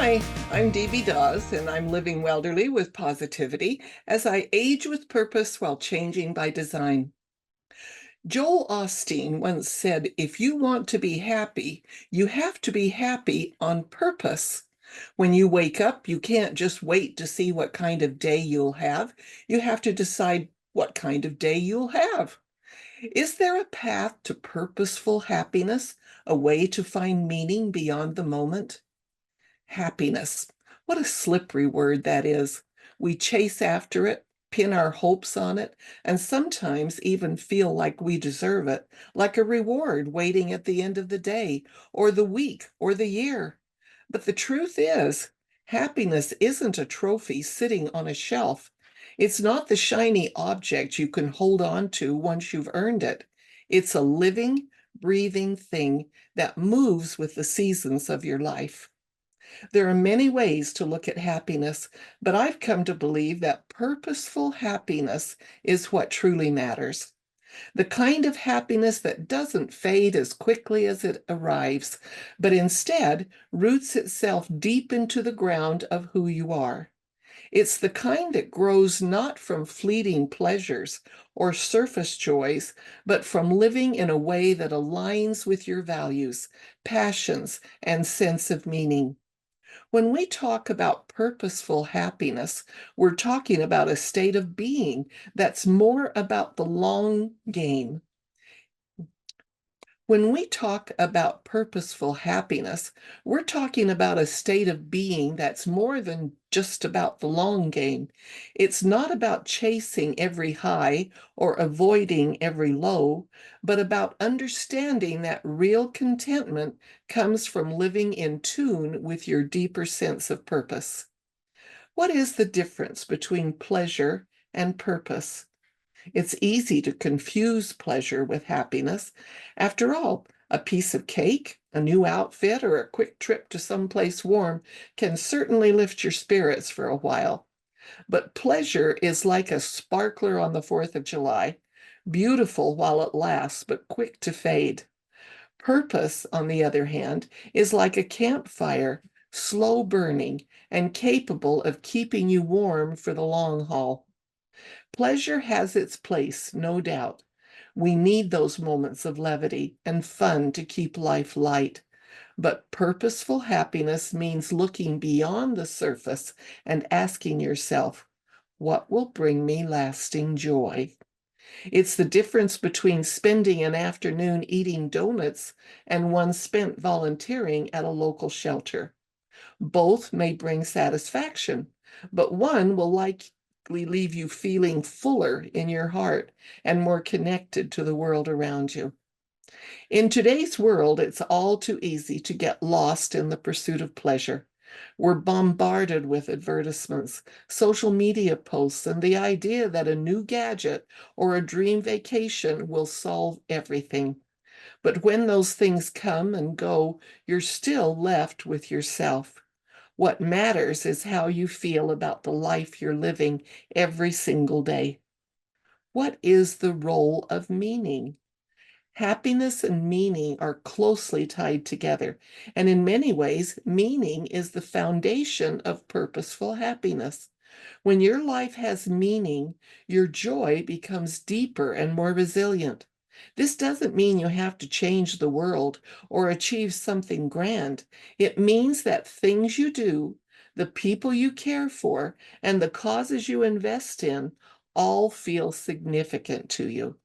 Hi, I'm DeeBee Daws, and I'm living welderly with positivity as I age with purpose while changing by design. Joel Osteen once said, if you want to be happy, you have to be happy on purpose. When you wake up, you can't just wait to see what kind of day you'll have. You have to decide what kind of day you'll have. Is there a path to purposeful happiness, a way to find meaning beyond the moment? Happiness. What a slippery word that is. We chase after it, pin our hopes on it, and sometimes even feel like we deserve it, like a reward waiting at the end of the day, or the week, or the year. But the truth is, happiness isn't a trophy sitting on a shelf. It's not the shiny object you can hold on to once you've earned it. It's a living, breathing thing that moves with the seasons of your life. There are many ways to look at happiness, but I've come to believe that purposeful happiness is what truly matters. The kind of happiness that doesn't fade as quickly as it arrives, but instead roots itself deep into the ground of who you are. It's the kind that grows not from fleeting pleasures or surface joys, but from living in a way that aligns with your values, passions, and sense of meaning. When we talk about purposeful happiness, we're talking about a state of being that's more about the long game. When we talk about purposeful happiness, we're talking about a state of being that's more than just about the long game. It's not about chasing every high or avoiding every low, but about understanding that real contentment comes from living in tune with your deeper sense of purpose. What is the difference between pleasure and purpose? It's easy to confuse pleasure with happiness. After all, a piece of cake, a new outfit, or a quick trip to someplace warm can certainly lift your spirits for a while. But pleasure is like a sparkler on the 4th of July, beautiful while it lasts, but quick to fade. Purpose, on the other hand, is like a campfire, slow burning and capable of keeping you warm for the long haul. Pleasure has its place, no doubt. We need those moments of levity and fun to keep life light. But purposeful happiness means looking beyond the surface and asking yourself, what will bring me lasting joy? It's the difference between spending an afternoon eating donuts and one spent volunteering at a local shelter. Both may bring satisfaction, but one will likely leave you feeling fuller in your heart and more connected to the world around you. In today's world, it's all too easy to get lost in the pursuit of pleasure. We're bombarded with advertisements, social media posts, and the idea that a new gadget or a dream vacation will solve everything. But when those things come and go, you're still left with yourself. What matters is how you feel about the life you're living every single day. What is the role of meaning? Happiness and meaning are closely tied together, and in many ways, meaning is the foundation of purposeful happiness. When your life has meaning, your joy becomes deeper and more resilient. This doesn't mean you have to change the world or achieve something grand. It means that things you do, the people you care for, and the causes you invest in all feel significant to you.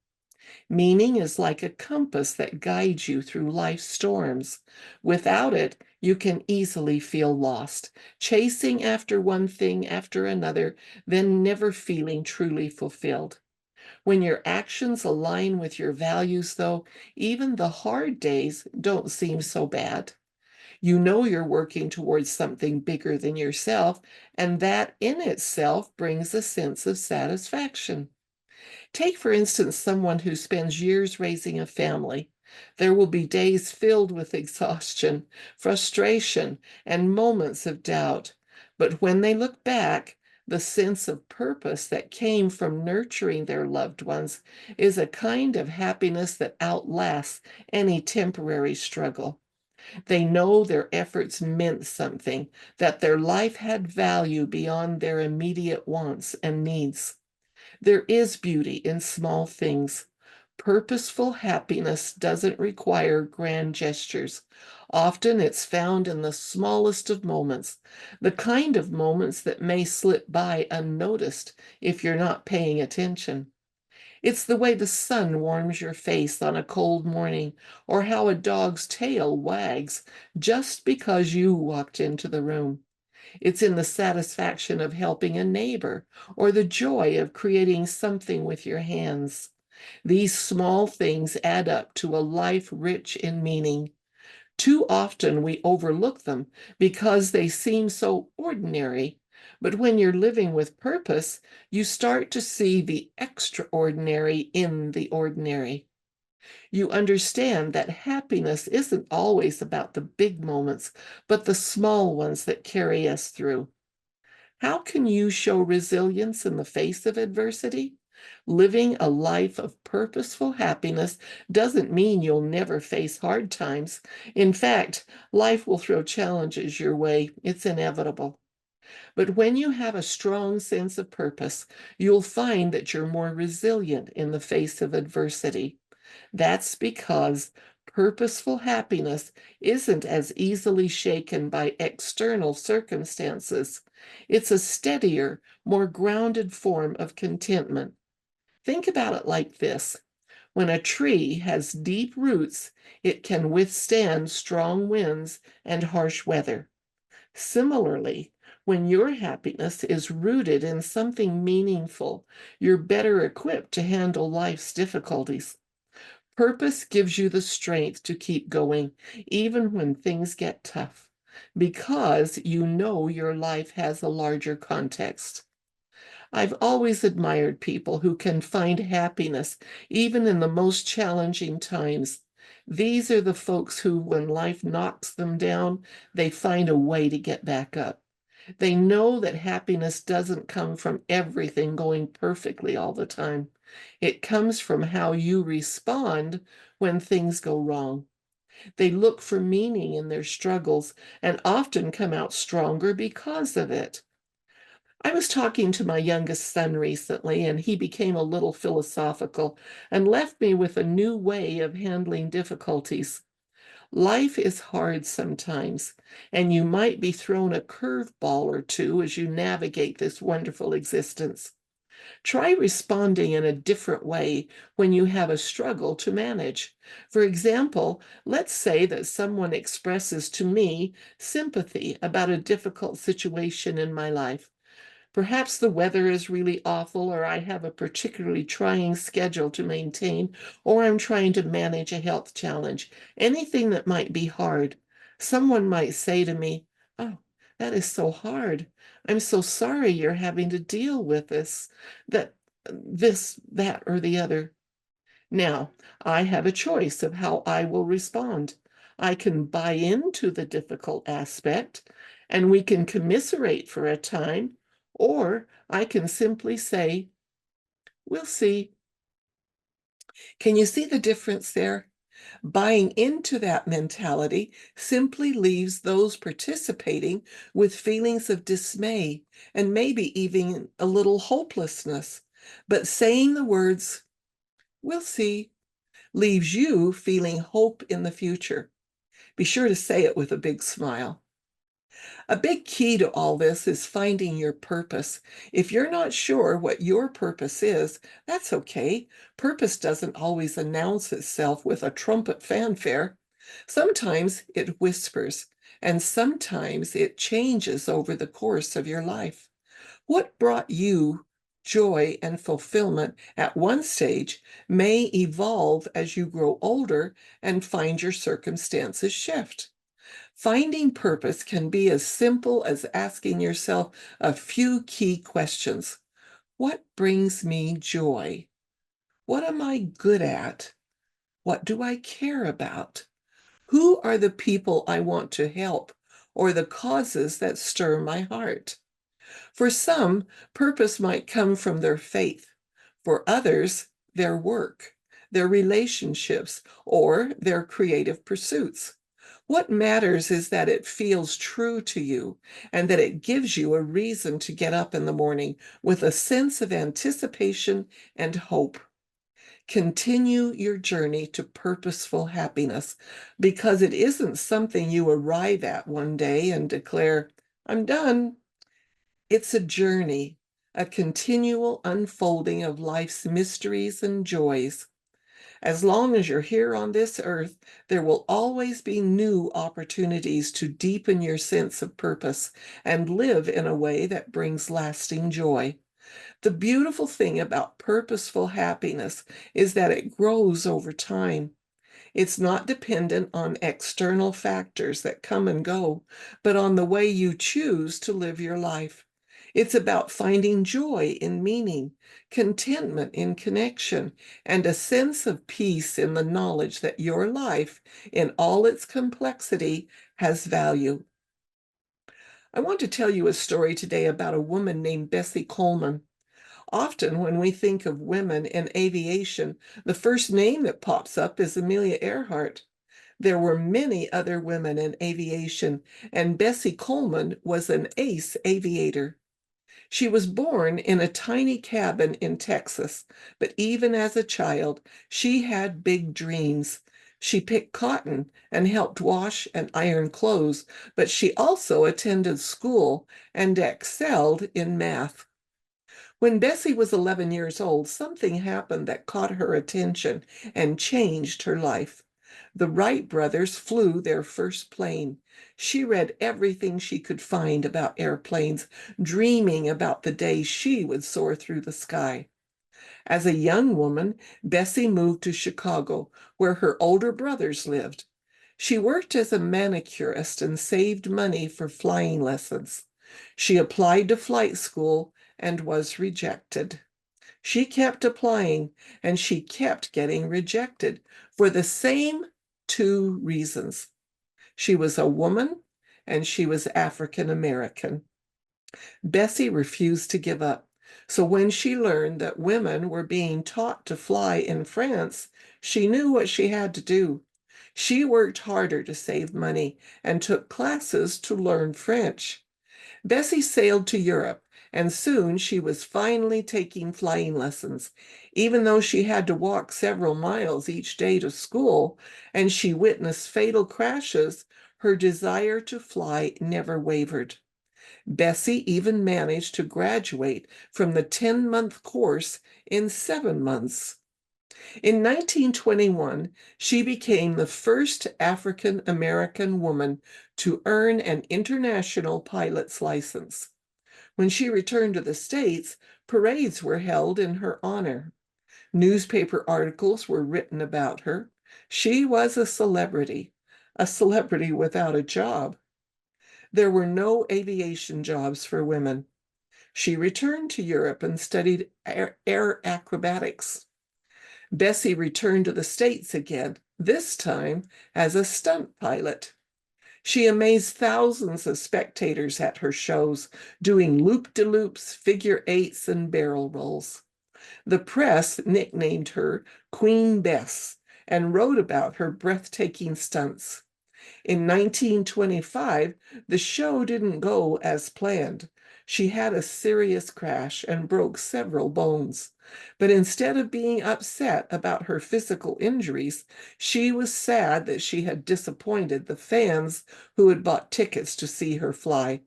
Meaning is like a compass that guides you through life's storms. Without it, you can easily feel lost, chasing after one thing after another, then never feeling truly fulfilled. When your actions align with your values, though, even the hard days don't seem so bad. You know you're working towards something bigger than yourself, and that in itself brings a sense of satisfaction. Take, for instance, someone who spends years raising a family. There will be days filled with exhaustion, frustration, and moments of doubt. But when they look back, the sense of purpose that came from nurturing their loved ones is a kind of happiness that outlasts any temporary struggle. They know their efforts meant something, that their life had value beyond their immediate wants and needs. There is beauty in small things. Purposeful happiness doesn't require grand gestures. Often it's found in the smallest of moments, the kind of moments that may slip by unnoticed if you're not paying attention. It's the way the sun warms your face on a cold morning, or how a dog's tail wags just because you walked into the room. It's in the satisfaction of helping a neighbor or the joy of creating something with your hands. These small things add up to a life rich in meaning. Too often we overlook them because they seem so ordinary. But when you're living with purpose, you start to see the extraordinary in the ordinary. You understand that happiness isn't always about the big moments, but the small ones that carry us through. How can you show resilience in the face of adversity? Living a life of purposeful happiness doesn't mean you'll never face hard times. In fact, life will throw challenges your way. It's inevitable. But when you have a strong sense of purpose, you'll find that you're more resilient in the face of adversity. That's because purposeful happiness isn't as easily shaken by external circumstances. It's a steadier, more grounded form of contentment. Think about it like this. When a tree has deep roots, it can withstand strong winds and harsh weather. Similarly, when your happiness is rooted in something meaningful, you're better equipped to handle life's difficulties. Purpose gives you the strength to keep going, even when things get tough, because you know your life has a larger context. I've always admired people who can find happiness even in the most challenging times. These are the folks who, when life knocks them down, they find a way to get back up. They know that happiness doesn't come from everything going perfectly all the time. It comes from how you respond when things go wrong. They look for meaning in their struggles and often come out stronger because of it. I was talking to my youngest son recently, and he became a little philosophical and left me with a new way of handling difficulties. Life is hard sometimes, and you might be thrown a curveball or two as you navigate this wonderful existence. Try responding in a different way when you have a struggle to manage. For example, let's say that someone expresses to me sympathy about a difficult situation in my life. Perhaps the weather is really awful, or I have a particularly trying schedule to maintain, or I'm trying to manage a health challenge. Anything that might be hard. Someone might say to me, "Oh, that is so hard. I'm so sorry you're having to deal with that, or the other." Now, I have a choice of how I will respond. I can buy into the difficult aspect, and we can commiserate for a time, or I can simply say, "We'll see." Can you see the difference there? Buying into that mentality simply leaves those participating with feelings of dismay and maybe even a little hopelessness. But saying the words, "We'll see," leaves you feeling hope in the future. Be sure to say it with a big smile. A big key to all this is finding your purpose. If you're not sure what your purpose is, that's okay. Purpose doesn't always announce itself with a trumpet fanfare. Sometimes it whispers, and sometimes it changes over the course of your life. What brought you joy and fulfillment at one stage may evolve as you grow older and find your circumstances shift. Finding purpose can be as simple as asking yourself a few key questions. What brings me joy? What am I good at? What do I care about? Who are the people I want to help, or the causes that stir my heart? For some, purpose might come from their faith. For others, their work, their relationships, or their creative pursuits. What matters is that it feels true to you and that it gives you a reason to get up in the morning with a sense of anticipation and hope. Continue your journey to purposeful happiness because it isn't something you arrive at one day and declare, I'm done. It's a journey, a continual unfolding of life's mysteries and joys. As long as you're here on this earth, there will always be new opportunities to deepen your sense of purpose and live in a way that brings lasting joy. The beautiful thing about purposeful happiness is that it grows over time. It's not dependent on external factors that come and go, but on the way you choose to live your life. It's about finding joy in meaning, contentment in connection, and a sense of peace in the knowledge that your life, in all its complexity, has value. I want to tell you a story today about a woman named Bessie Coleman. Often, when we think of women in aviation, the first name that pops up is Amelia Earhart. There were many other women in aviation, and Bessie Coleman was an ace aviator. She was born in a tiny cabin in Texas, but even as a child, she had big dreams. She picked cotton and helped wash and iron clothes, but she also attended school and excelled in math. When Bessie was 11 years old, something happened that caught her attention and changed her life. The Wright brothers flew their first plane. She read everything she could find about airplanes, dreaming about the day she would soar through the sky. As a young woman, Bessie moved to Chicago, where her older brothers lived. She worked as a manicurist and saved money for flying lessons. She applied to flight school and was rejected. She kept applying and she kept getting rejected for the same two reasons. She was a woman and she was African American. Bessie refused to give up. So when she learned that women were being taught to fly in France, she knew what she had to do. She worked harder to save money and took classes to learn French. Bessie sailed to Europe, and soon she was finally taking flying lessons. Even though she had to walk several miles each day to school and she witnessed fatal crashes, her desire to fly never wavered. Bessie even managed to graduate from the 10-month course in 7 months. In 1921, she became the first African American woman to earn an international pilot's license. When she returned to the States, parades were held in her honor. Newspaper articles were written about her. She was a celebrity without a job. There were no aviation jobs for women. She returned to Europe and studied air acrobatics. Bessie returned to the States again, this time as a stunt pilot. She amazed thousands of spectators at her shows, doing loop-de-loops, figure eights, and barrel rolls. The press nicknamed her Queen Bess and wrote about her breathtaking stunts. In 1925, the show didn't go as planned. She had a serious crash and broke several bones. But instead of being upset about her physical injuries, she was sad that she had disappointed the fans who had bought tickets to see her fly.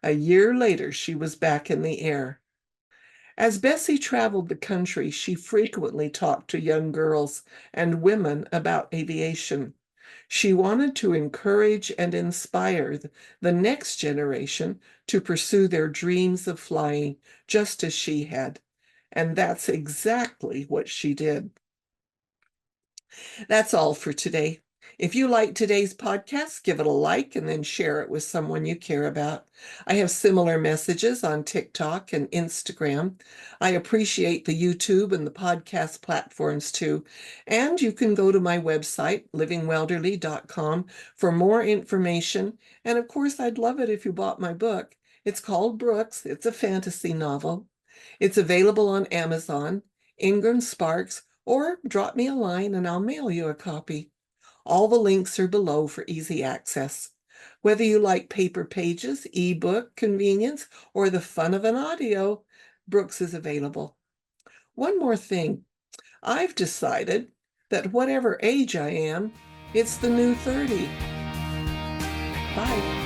A year later, she was back in the air. As Bessie traveled the country, she frequently talked to young girls and women about aviation. She wanted to encourage and inspire the next generation to pursue their dreams of flying just as she had. And that's exactly what she did. That's all for today. If you like today's podcast, give it a like and then share it with someone you care about. I have similar messages on TikTok and Instagram. I appreciate the YouTube and the podcast platforms too. And you can go to my website, livingwelderly.com, for more information. And of course, I'd love it if you bought my book. It's called Brooks. It's a fantasy novel. It's available on Amazon, Ingram Sparks, or drop me a line and I'll mail you a copy. All the links are below for easy access. Whether you like paper pages, ebook convenience, or the fun of an audio, Brooks is available. One more thing. I've decided that whatever age I am, it's the new 30. Bye.